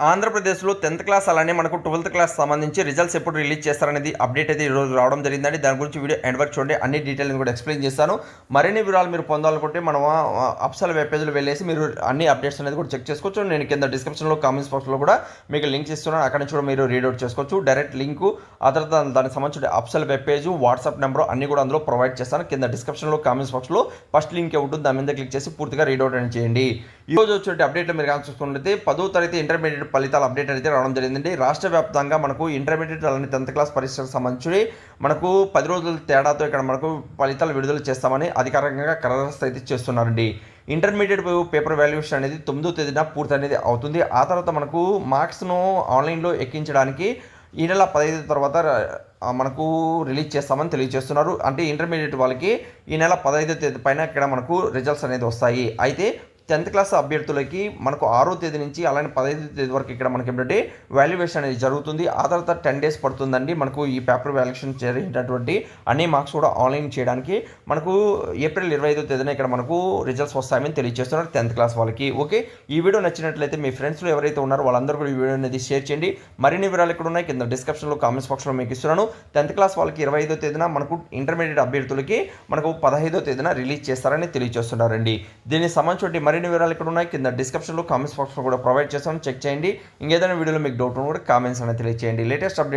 ఆంధ్రప్రదేశ్లో 10th class అలానే మనకు 12th క్లాస్ సంబంధించి రిజల్ట్స్ ఎప్పుడు రిలీజ్ చేస్తారనేది అప్డేట్ అయితే ఈరోజు రావడం జరిగిందండి. దాని గురించి వీడియో ఎండ్ వరకు చూడండి. అన్ని డీటెయిల్ని కూడా ఎక్స్ప్లెయిన్ చేస్తాను. మరిన్ని వివరాలు మీరు పొందాలనుకుంటే మనం అప్సల్ వెబ్ పేజ్లో వెళ్ళేసి మీరు అన్ని అప్డేట్స్ అనేది కూడా చెక్ చేసుకోవచ్చు. నేను కింద డిస్క్రిప్షన్లో కామెంట్స్ బాక్స్లో కూడా మీకు లింక్స్ ఇస్తున్నాను. అక్కడ నుంచి కూడా మీరు రీడౌట్ చేసుకోవచ్చు. డైరెక్ట్ లింకు ఆ తర్వాత దానికి సంబంధించిన అప్సల్ వెబ్ పేజ్, వాట్సాప్ నెంబర్ అన్ని కూడా అందులో ప్రొవైడ్ చేస్తాను. కింద డిస్క్రిప్షన్లో కామెంట్స్ బాక్స్లో ఫస్ట్ లింక్ ఉంటుంది. దాని మీద క్లిక్ చేసి పూర్తిగా రీడౌట్ అని చేయండి. ఈ రోజు వచ్చే అప్డేట్లో మీరు కానీ చూసుకున్నట్లయితే 10వ తరగతి ఇంటర్మీడియట్ ఫలితాల అప్డేట్ అయితే రావడం జరిగిందండి. రాష్ట్ర వ్యాప్తంగా మనకు ఇంటర్మీడియట్ అలానే 10th క్లాస్ పరీక్షలకు సంబంధించి మనకు 10 రోజుల తేడాతో ఇక్కడ మనకు ఫలితాలు విడుదల చేస్తామని అధికారికంగా ఖరారు అయితే చేస్తున్నారండి. ఇంటర్మీడియట్ పేపర్ వాల్యుయేషన్ అనేది 9వ తేదీన పూర్తి అనేది అవుతుంది. ఆ తర్వాత మనకు మార్క్స్ను ఆన్లైన్లో ఎక్కించడానికి ఈ నెల 15 తర్వాత మనకు రిలీజ్ చేస్తామని తెలియజేస్తున్నారు. అంటే ఇంటర్మీడియట్ వాళ్ళకి ఈ నెల 15వ తేదీ పైన ఇక్కడ మనకు రిజల్ట్స్ అనేది వస్తాయి. అయితే 10th క్లాస్ అభ్యర్థులకి మనకు 6వ తేదీ నుంచి అలానే 15వ తేదీ వరకు ఇక్కడ మనకి ఏంటంటే వాల్యుయేషన్ అనేది జరుగుతుంది. ఆ తర్వాత 10 days పడుతుందండి మనకు ఈ పేపర్ వాల్యుయేషన్ జరిగినటువంటి అన్ని మార్క్స్ కూడా ఆన్లైన్ చేయడానికి. మనకు ఏప్రిల్ 25వ తేదీన ఇక్కడ మనకు రిజల్ట్స్ వస్తాయని తెలియజేస్తున్నారు 10th క్లాస్ వాళ్ళకి. ఓకే, ఈ వీడియో నచ్చినట్లయితే మీ ఫ్రెండ్స్లో ఎవరైతే ఉన్నారో వాళ్ళందరూ కూడా ఈ వీడియో అనేది షేర్ చేయండి. మరిన్ని వివరాలు ఇక్కడ ఉన్నాయి కింద డిస్క్రిప్షన్లో కామెంట్స్ బాక్స్లో మీకు ఇస్తున్నాను. 10th క్లాస్ వాళ్ళకి 25వ తేదీన మనకు ఇంటర్మీడియట్ అభ్యర్థులకి మనకు 15వ తేదీన రిలీజ్ చేస్తారని తెలియజేస్తున్నారండి. దీనికి సంబంధించి మరిన్ని వివరాలు ఇక్కడ ఉన్నాయి కింద డిస్క్రిప్షన్లో కామెంట్స్ బాక్స్లో కూడా ప్రొవైడ్ చేస్తాను. చెక్ చేయండి. ఇంకేదైనా వీడియోలో మీకు డౌట్ కూడా కామెంట్స్ అనేది తెలియజేయండి. Latest update